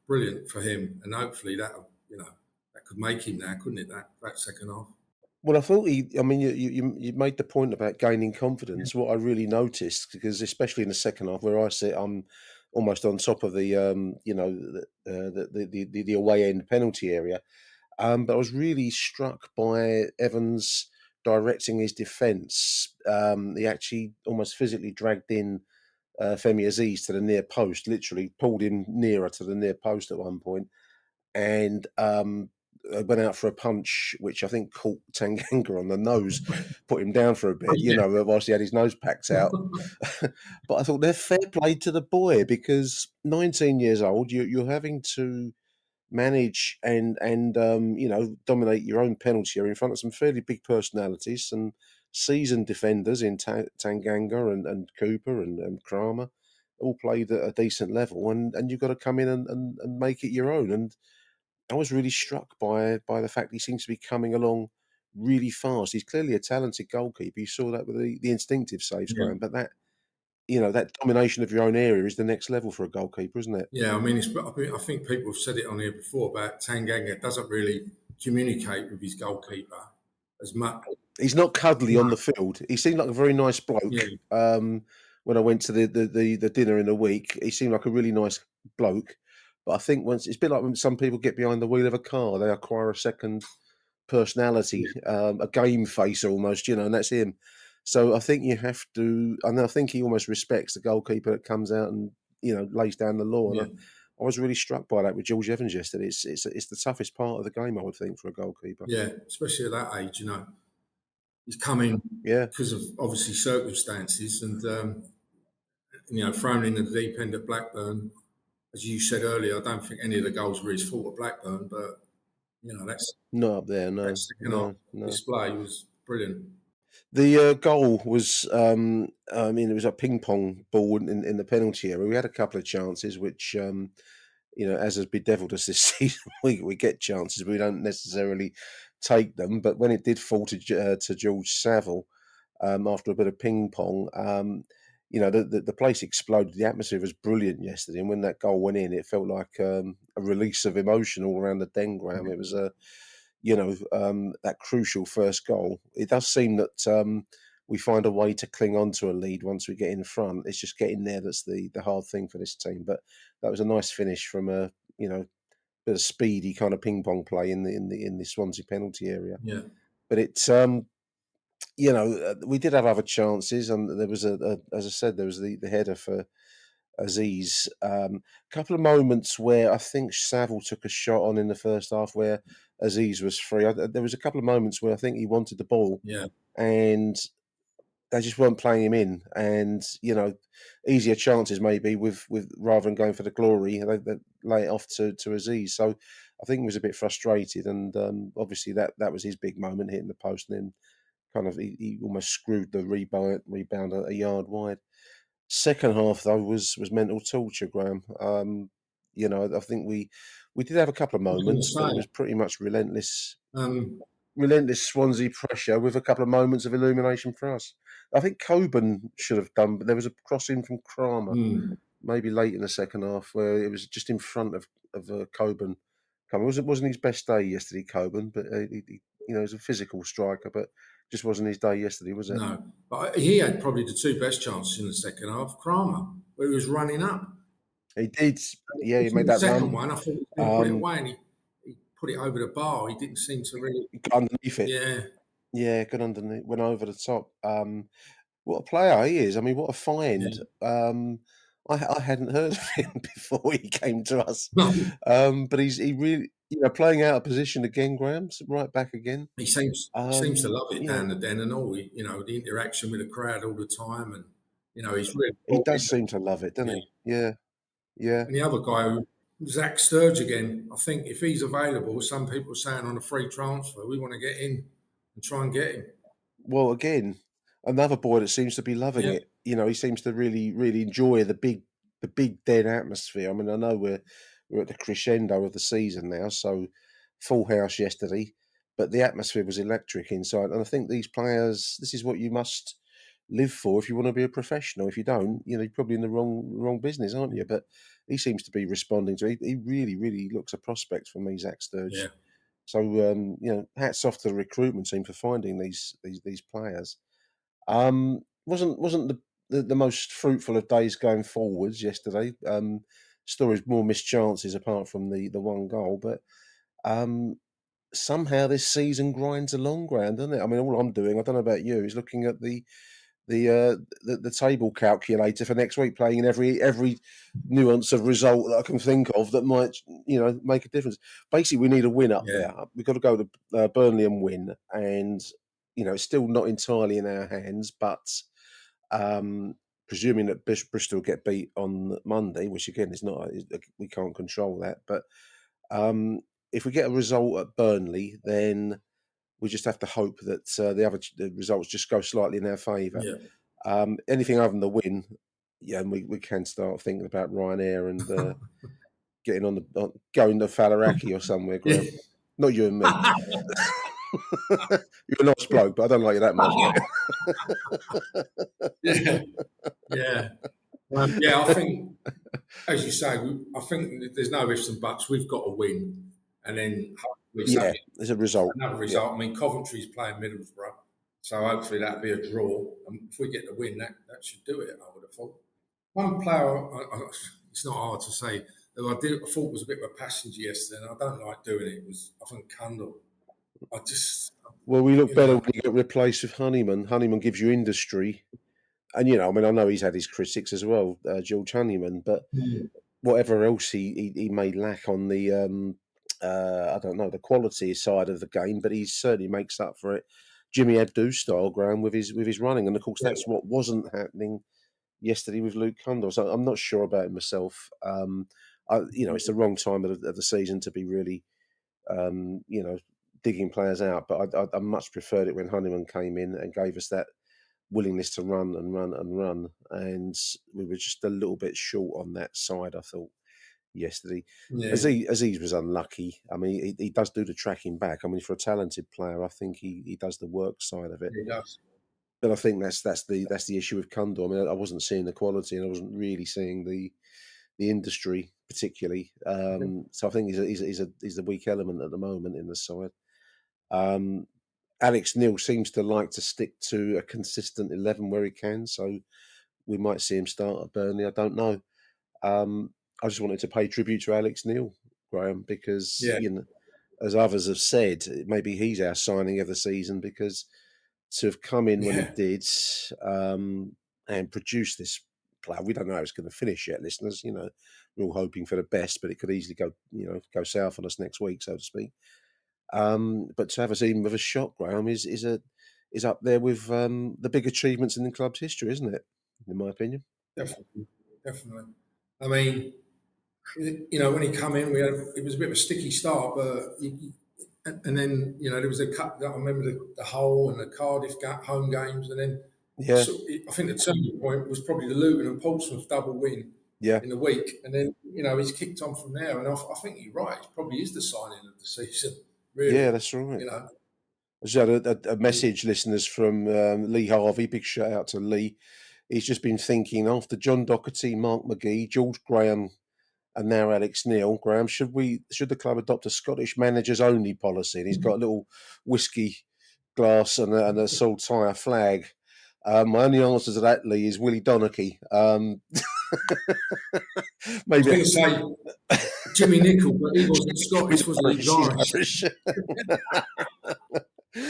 brilliant for him. And hopefully that could make him now, couldn't it, that second half? Well, I thought you made the point about gaining confidence. What I really noticed, because especially in the second half where I sit, I'm almost on top of the the away end penalty area. But I was really struck by Evans directing his defence. He actually almost physically dragged in Femi Aziz to the near post, literally pulled him nearer to the near post at one point, and went out for a punch, which I think caught Tanganga on the nose, put him down for a bit, whilst he had his nose packed out. But I thought they're fair play to the boy, because 19 years old, you're having to manage and dominate your own penalty area in front of some fairly big personalities, some seasoned defenders in Tanganga and Cooper and Kramer, all played at a decent level, and you've got to come in and make it your own. And I was really struck by the fact he seems to be coming along really fast. He's clearly a talented goalkeeper. You saw that with the instinctive saves, Graham, but that domination of your own area is the next level for a goalkeeper, isn't it? Yeah, I mean, I think people have said it on here before about Tanganga doesn't really communicate with his goalkeeper as much. He's not cuddly on the field. He seemed like a very nice bloke. Yeah. When I went to the dinner in the week, he seemed like a really nice bloke. But I think once it's a bit like when some people get behind the wheel of a car, they acquire a second personality, a game face almost, and that's him. So I think you have to, and I think he almost respects the goalkeeper that comes out and lays down the law. Yeah. And I was really struck by that with George Evans yesterday. It's the toughest part of the game, I would think, for a goalkeeper. Yeah, especially at that age, he's coming because of obviously circumstances, and thrown in the deep end at Blackburn. As you said earlier, I don't think any of the goals were his fault at Blackburn, but that's not up there. No, no. Display was brilliant. The goal was, it was a ping pong ball in the penalty area. We had a couple of chances, which, as has bedeviled us this season, we get chances, but we don't necessarily take them. But when it did fall to George Saville, after a bit of ping pong, the place exploded. The atmosphere was brilliant yesterday, and when that goal went in, it felt like a release of emotion all around the den, Graham. It was that crucial first goal. It does seem that we find a way to cling on to a lead once we get in front. It's just getting there that's the hard thing for this team. But that was a nice finish from a bit of speedy kind of ping pong play in the Swansea penalty area. Yeah. But it's we did have other chances, and there was as I said, there was the header for Aziz. A couple of moments where I think Saville took a shot on in the first half where Aziz was free. There was a couple of moments where I think he wanted the ball, and they just weren't playing him in. And easier chances maybe with rather than going for the glory, they lay it off to Aziz. So I think he was a bit frustrated, and obviously that was his big moment, hitting the post, and then kind of he almost screwed the rebound a yard wide. Second half though was mental torture, Graham. I think we did have a couple of moments, but it was pretty much relentless Swansea pressure with a couple of moments of illumination for us. I think Coburn should have done, but there was a crossing from Kramer, maybe late in the second half, where it was just in front of Coburn. It wasn't his best day yesterday, Coburn, but he was a physical striker, but just wasn't his day yesterday, was it? No, but he had probably the 2 best chances in the second half. Kramer, where he was running up. He did. Yeah, he made that second run. One, I thought he put it away, and he put it over the bar. He didn't seem to really... He got underneath it. Yeah. Yeah, got underneath, went over the top. What a player he is. I mean, what a find. I hadn't heard of him before he came to us. No. But he really, playing out of position again, Graham, right back again. He seems to love it you down know, the den and all. The interaction with the crowd all the time, and he's really. He does seem to love it, doesn't he? Yeah. And the other guy, Zach Sturge again. I think if he's available, some people are saying on a free transfer, we want to get in and try and get him. Well, again, another boy that seems to be loving it. He seems to really, really enjoy the big dead atmosphere. I mean, I know we're at the crescendo of the season now, so full house yesterday, but the atmosphere was electric inside. And I think these players, this is what you must live for if you want to be a professional. If you don't, you're probably in the wrong business, aren't you? But he seems to be responding to it. He really, really looks a prospect for me, Zach Sturge. Yeah. So hats off to the recruitment team for finding these players. Wasn't the most fruitful of days going forwards yesterday. Stories more missed chances apart from the one goal, but somehow this season grinds along, Graham, doesn't it? I mean, all I'm doing, I don't know about you, is looking at the table calculator for next week, playing in every nuance of result that I can think of that might make a difference. Basically, we need a win up there. We've got to go to Burnley and win, and it's still not entirely in our hands. But presuming that Bristol get beat on Monday, which again is not, we can't control that. But if we get a result at Burnley, then we just have to hope that the results just go slightly in our favour. Yeah. Anything other than the win, and we can start thinking about Ryanair and getting going to Faliraki or somewhere, Graham. Yeah. Not you and me. You're a nice bloke, but I don't like you that much, mate. Yeah. I think, as you say, I think there's no ifs and buts. We've got to win, and then there's a result. Another result. I mean, Coventry's playing Middlesbrough, so hopefully that'll be a draw. And if we get the win, that should do it. I would have thought. One player, it's not hard to say, who I thought was a bit of a passenger yesterday, and I don't like doing it. Was I think Cundall. Well, we look better when you get replaced with Honeyman. Honeyman gives you industry. And, I know he's had his critics as well, George Honeyman, but whatever else he may lack on the, I don't know, the quality side of the game, but he certainly makes up for it. Jimmy Abdou style, Graham, with his running. And, of course, that's what wasn't happening yesterday with Luke Cundall. So I'm not sure about it myself. It's the wrong time of the season to be really, digging players out. But I much preferred it when Honeyman came in and gave us that willingness to run and run and run, and we were just a little bit short on that side, I thought, yesterday. Aziz was unlucky. I mean, he does do the tracking back. I mean, for a talented player, I think he does the work side of it. He does. But I think that's the issue with Cundall. I mean, I wasn't seeing the quality, and I wasn't really seeing the industry particularly. So I think he's a weak element at the moment in the side. Alex Neil seems to like to stick to a consistent 11 where he can, so we might see him start at Burnley. I don't know. I just wanted to pay tribute to Alex Neil, Graham, because as others have said, maybe he's our signing of the season, because to have come in when he did and produce this player, we don't know how it's going to finish yet, listeners. We're all hoping for the best, but it could easily go south on us next week, so to speak. But to have us even with a shot, Graham, is up there with the big achievements in the club's history, isn't it? In my opinion, definitely. I mean, when he come in, it was a bit of a sticky start, but and then there was a cut. I remember the Hull and the Cardiff home games, and then I think the turning point was probably the Luton and Portsmouth double win in the week, and then he's kicked on from there. And I think you're right; it probably is the signing of the season. Really, yeah, that's right. I just had a message, listeners, from Lee Harvey. Big shout out to Lee. He's just been thinking, after John Docherty, Mark McGee, George Graham, and now Alex Neil, Graham, should the club adopt a Scottish managers only policy? And he's got a little whiskey glass and a saltire flag. My only answer to that, Lee, is Willie Donachie. Maybe I was going to say Jimmy Nichol, but he wasn't Scottish, was he? Irish.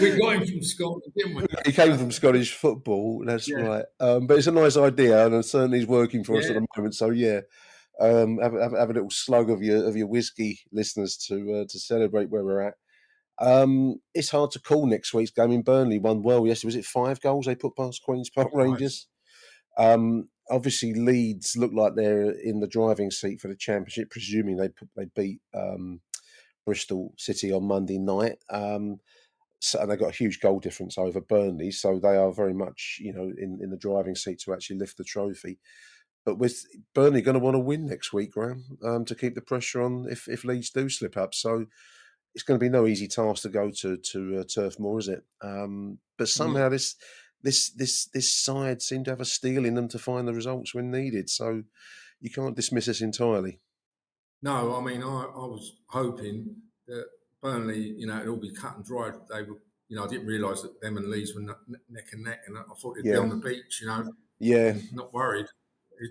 We got him from Scotland, didn't we? He came from Scottish football, that's Yeah. right. But it's a nice idea, and certainly is working for us Yeah. at the moment. So yeah, have a little slug of your whiskey, listeners, to celebrate where we're at. It's hard to call next week's game in Burnley. Won well yesterday. Was it 5 goals they put past Queen's Park Rangers? Obviously, Leeds look like they're in the driving seat for the Championship, presuming they beat Bristol City on Monday night. So, and they got a huge goal difference over Burnley, so they are very much, in the driving seat to actually lift the trophy. But with Burnley going to want to win next week, Graham, to keep the pressure on if Leeds do slip up. So it's going to be no easy task to go to Turf Moor, is it? But somehow this side seemed to have a steel in them to find the results when needed. So you can't dismiss us entirely. No, I mean, I was hoping that Burnley, it'd all be cut and dried. They were, I didn't realise that them and Leeds were neck and neck, and I thought they'd be on the beach, Yeah. Not worried.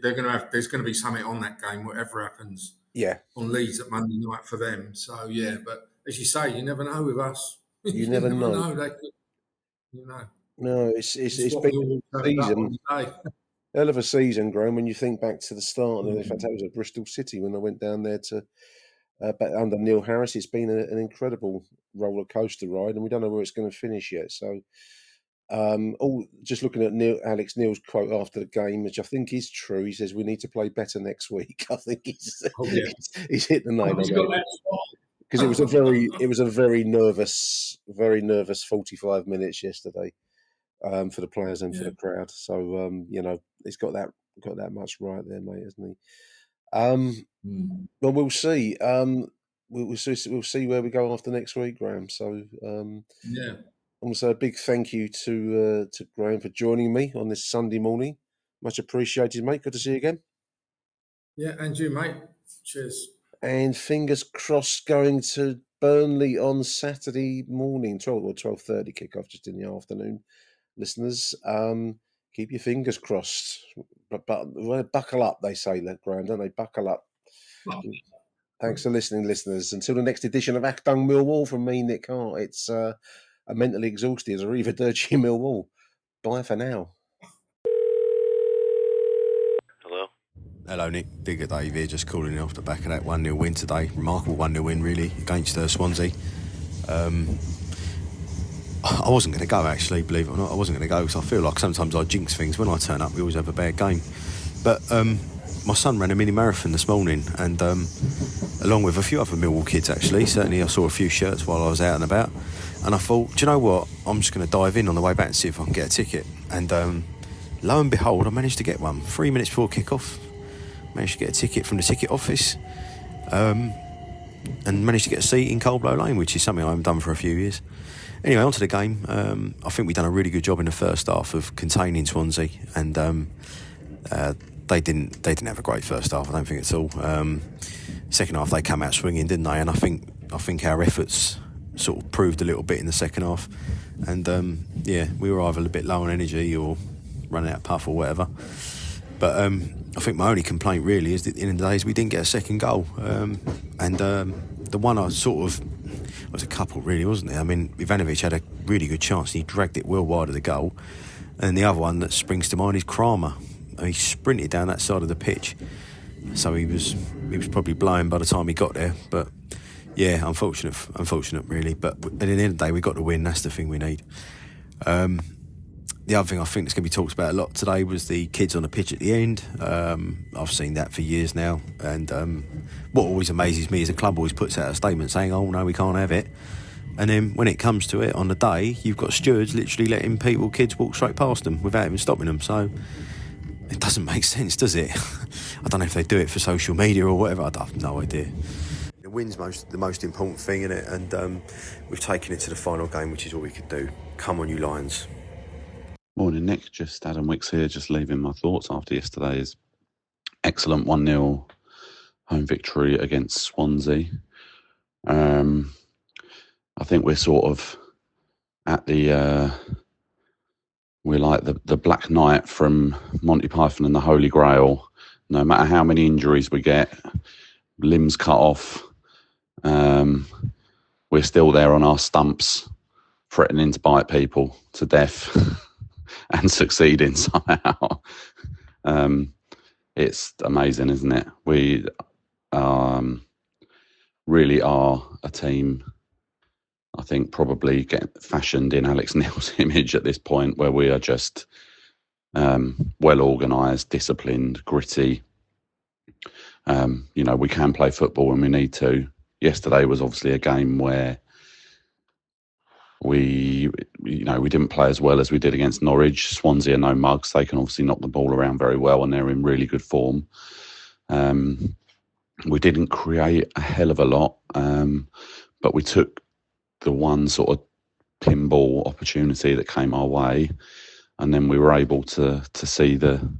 There's going to be something on that game, whatever happens. Yeah. On Leeds at Monday night for them. So yeah, but as you say, you never know with us. You never know. They could, No, it's been a season. Hell of a season, Graham. When you think back to the start, and in fact, that was at Bristol City when I went down there to back under Neil Harris. It's been an incredible roller coaster ride, and we don't know where it's going to finish yet. So, just looking at Alex Neil's quote after the game, which I think is true. He says we need to play better next week. I think he's hit the nail on it. Because it was a very nervous 45 minutes yesterday for the players and for the crowd. So he's got that much right there, mate, hasn't he? Well, we'll see. We'll see where we go after next week, Graham. So also a big thank you to Graham for joining me on this Sunday morning. Much appreciated, mate. Good to see you again. Yeah, and you, mate. Cheers. And fingers crossed going to Burnley on Saturday morning, 12 or 12:30 kickoff, just in the afternoon. Listeners, keep your fingers crossed. But buckle up, they say, Graham, don't they? Buckle up. Thanks for listening, listeners. Until the next edition of Achtung Millwall from me, Nick Hart, it's a mentally exhausted Arrivederci Millwall. Bye for now. Hello, Nick. Digger Dave here, just calling in off the back of that 1-0 win today. Remarkable 1-0 win, really, against Swansea. I wasn't going to go, actually, believe it or not. I wasn't going to go because I feel like sometimes I jinx things. When I turn up, we always have a bad game. But my son ran a mini marathon this morning, and along with a few other Millwall kids, actually. Certainly I saw a few shirts while I was out and about. And I thought, do you know what? I'm just going to dive in on the way back and see if I can get a ticket. And lo and behold, I managed to get one. 3 minutes before kick-off. Managed to get a ticket from the ticket office and managed to get a seat in Coldblow Lane, which is something I haven't done for a few years. Anyway, on to the game. I think we've done a really good job in the first half of containing Swansea, and they didn't have a great first half, I don't think at all. Second half they came out swinging, didn't they? And I think our efforts sort of proved a little bit in the second half, and we were either a bit low on energy or running out of puff or whatever. But I think my only complaint really is that in the days we didn't get a second goal. The one I sort of... It was a couple really, wasn't it? I mean, Ivanovic had a really good chance and he dragged it well wide of the goal. And the other one that springs to mind is Kramer. He sprinted down that side of the pitch. So he was probably blown by the time he got there. But yeah, unfortunate really. But at the end of the day, we got the win. That's the thing we need. The other thing I think that's going to be talked about a lot today was the kids on the pitch at the end. I've seen that for years now. And what always amazes me is the club always puts out a statement saying, oh, no, we can't have it. And then when it comes to it on the day, you've got stewards literally letting kids walk straight past them without even stopping them. So it doesn't make sense, does it? I don't know if they do it for social media or whatever. I have no idea. The win's the most important thing, isn't it? And we've taken it to the final game, which is all we could do. Come on, you Lions. Morning, Nick. Just Adam Wicks here, just leaving my thoughts after yesterday's excellent 1-0 home victory against Swansea. I think we're sort of at we're like the Black Knight from Monty Python and the Holy Grail. No matter how many injuries we get, limbs cut off, we're still there on our stumps, threatening to bite people to death and succeeding somehow. It's amazing, isn't it? We really are a team, I think, probably getting fashioned in Alex Neil's image at this point, where we are just well organised, disciplined, gritty. We can play football when we need to. Yesterday was obviously a game where we didn't play as well as we did against Norwich. Swansea are no mugs. They can obviously knock the ball around very well, and they're in really good form. We didn't create a hell of a lot, but we took the one sort of pinball opportunity that came our way, and then we were able to see the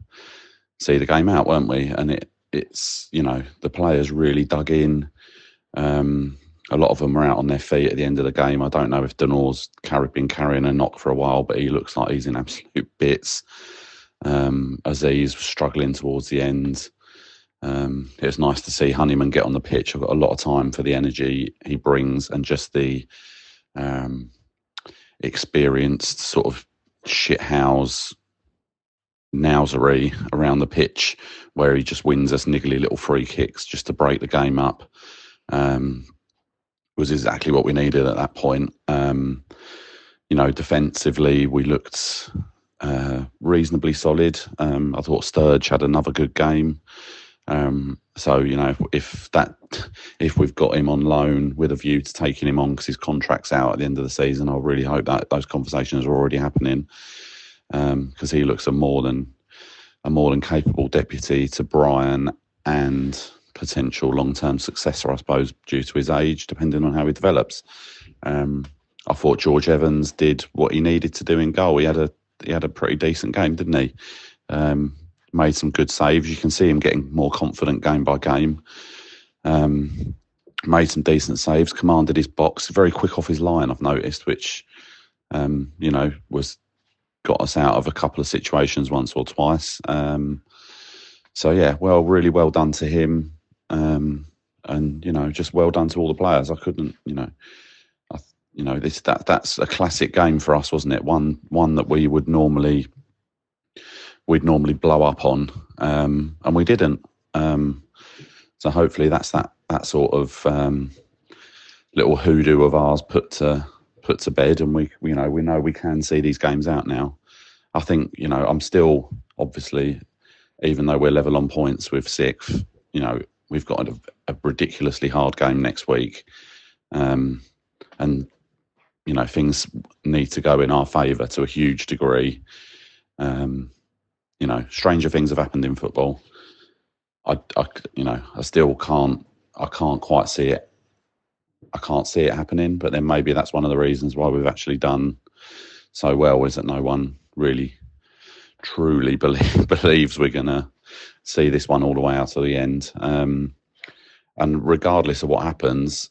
game out, weren't we? And it's the players really dug in. A lot of them are out on their feet at the end of the game. I don't know if denouement's been carrying a knock for a while, but he looks like he's in absolute bits. Aziz was struggling towards the end. It was nice to see Honeyman get on the pitch. I've got a lot of time for the energy he brings and just the experienced sort of shithouse nousery around the pitch, where he just wins us niggly little free kicks just to break the game up. Was exactly what we needed at that point. Defensively, we looked reasonably solid. I thought Sturge had another good game. If we've got him on loan with a view to taking him on because his contract's out at the end of the season, I really hope that those conversations are already happening, because he looks a more than capable deputy to Brian and potential long-term successor, I suppose, due to his age, depending on how he develops. I thought George Evans did what he needed to do in goal. He had a pretty decent game, didn't he? Made some good saves. You can see him getting more confident game by game. Made some decent saves, commanded his box, very quick off his line, I've noticed, which got us out of a couple of situations once or twice. Really well done to him. Just well done to all the players. I couldn't, that's a classic game for us, wasn't it? One that we'd normally blow up on, and we didn't. So hopefully that's that sort of little hoodoo of ours put to bed, and we know we can see these games out now. I think I'm still, obviously, even though we're level on points with sixth, we've got a ridiculously hard game next week, and things need to go in our favour to a huge degree. Stranger things have happened in football. I still can't quite see it. I can't see it happening, but then maybe that's one of the reasons why we've actually done so well, is that no one really truly believes we're going to see this one all the way out to the end. And regardless of what happens,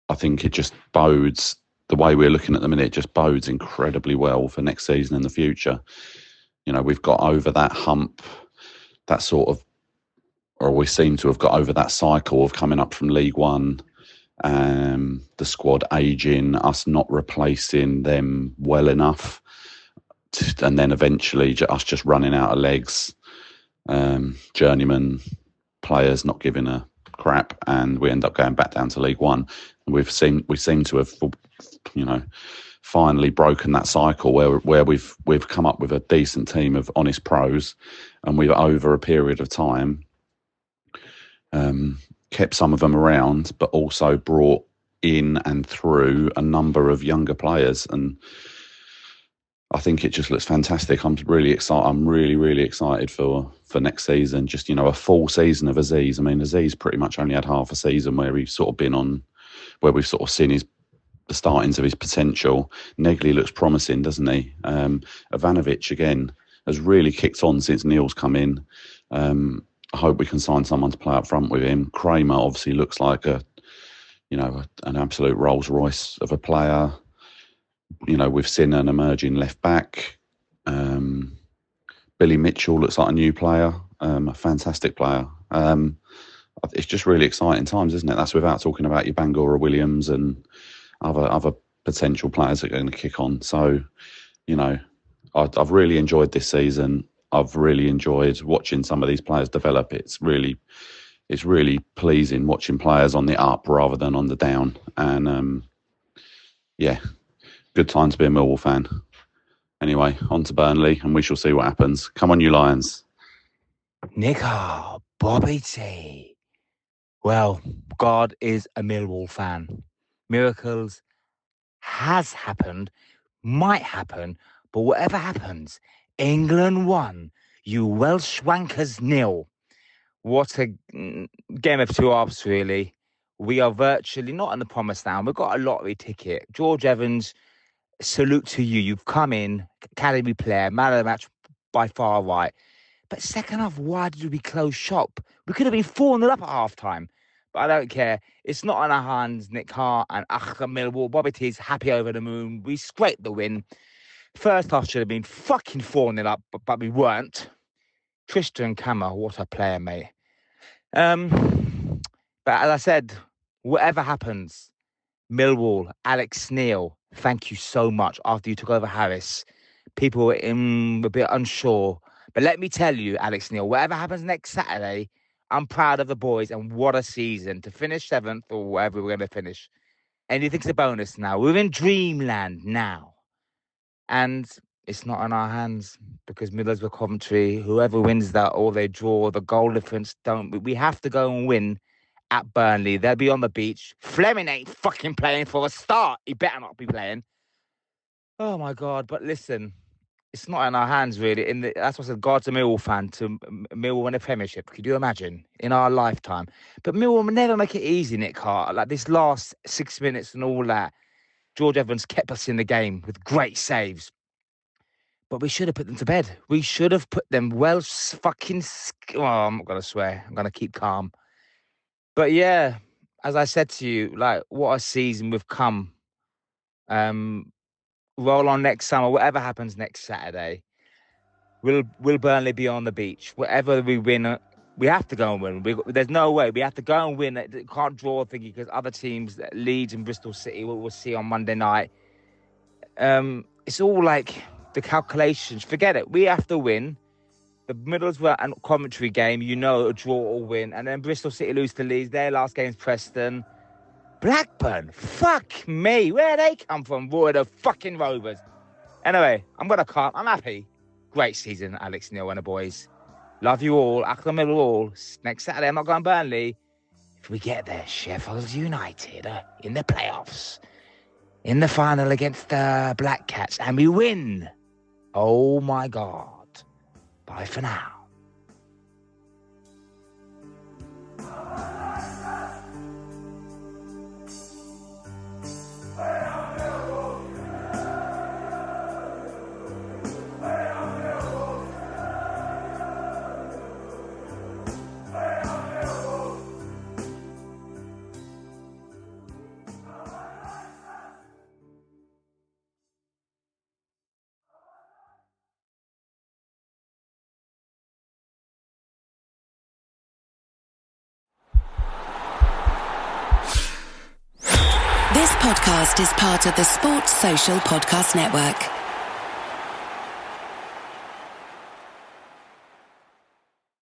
I think it just bodes, the way we're looking at the minute, just bodes incredibly well for next season and the future. We've got over that hump, that sort of, or we seem to have got over that cycle of coming up from League One, the squad ageing, us not replacing them well enough, and then eventually us just running out of legs, journeyman players not giving a crap, and we end up going back down to League One. And we seem to have, finally broken that cycle where we've come up with a decent team of honest pros, and we've, over a period of time, kept some of them around, but also brought in and through a number of younger players. And I think it just looks fantastic. I'm really excited. I'm really, really excited for next season. Just, a full season of Aziz. I mean, Aziz pretty much only had half a season where he's sort of been on, where we've sort of seen the startings of his potential. Negley looks promising, doesn't he? Ivanovic, again, has really kicked on since Neil's come in. I hope we can sign someone to play up front with him. Kramer obviously looks like an absolute Rolls Royce of a player. We've seen an emerging left back. Billy Mitchell looks like a new player, a fantastic player. It's just really exciting times, isn't it? That's without talking about your Bangura Williams and other potential players that are going to kick on. So, you know, I've really enjoyed this season. I've really enjoyed watching some of these players develop. It's really pleasing watching players on the up rather than on the down. And yeah, good time to be a Millwall fan. Anyway, on to Burnley, and we shall see what happens. Come on, you Lions. Nico, Bobby T. Well, God is a Millwall fan. Miracles has happened, might happen, but whatever happens, England won, you Welsh wankers 0. What a game of two halves, really. We are virtually not in the promised land. We've got a lottery ticket. George Evans, salute to you. You've come in, academy player, man of the match by far right. But second half, why did we close shop? We could have been 4-0 up at half-time. But I don't care. It's not on our hands, Nick Hart and Millwall. Bobby T's happy over the moon. We scraped the win. First half should have been fucking 4-0 up, but we weren't. Tristan Kammer, what a player, mate. But as I said, whatever happens, Millwall, Alex Neil, thank you so much. After you took over Harris, people were a bit unsure. But let me tell you, Alex Neil, whatever happens next Saturday, I'm proud of the boys, and what a season. To finish 7th or wherever we're going to finish. Anything's a bonus now. We're in dreamland now. And it's not in our hands because Middlesbrough, Coventry, whoever wins that or they draw, the goal difference we have to go and win at Burnley. They'll be on the beach. Fleming ain't fucking playing for a start. He better not be playing. Oh, my God. But listen, it's not in our hands, really. That's what I said, God's a Millwall fan to Millwall win a Premiership. Could you imagine? In our lifetime. But Millwall will never make it easy, Nick Hart. Like this last 6 minutes and all that, George Evans kept us in the game with great saves. But we should have put them to bed. We should have put them I'm not going to swear. I'm going to keep calm. But yeah, as I said to you, like, what a season we've come. Roll on next summer, whatever happens next Saturday. Will Burnley be on the beach? Whatever we win, we have to go and win. There's no way. We have to go and win. Can't draw a thingy because other teams, Leeds and Bristol City, we'll see on Monday night. It's all like the calculations. Forget it. We have to win. The Middlesbrough and Coventry game, a draw or win. And then Bristol City lose to Leeds. Their last game's Preston. Blackburn, fuck me. Where they come from? Roy the fucking Rovers. Anyway, I'm happy. Great season, Alex Neil and the boys. Love you all. Achtungmillwall. Next Saturday, I'm not going Burnley. If we get there, Sheffield United in the playoffs. In the final against the Black Cats. And we win. Oh, my God. Bye for now. This podcast is part of the Sports Social Podcast Network.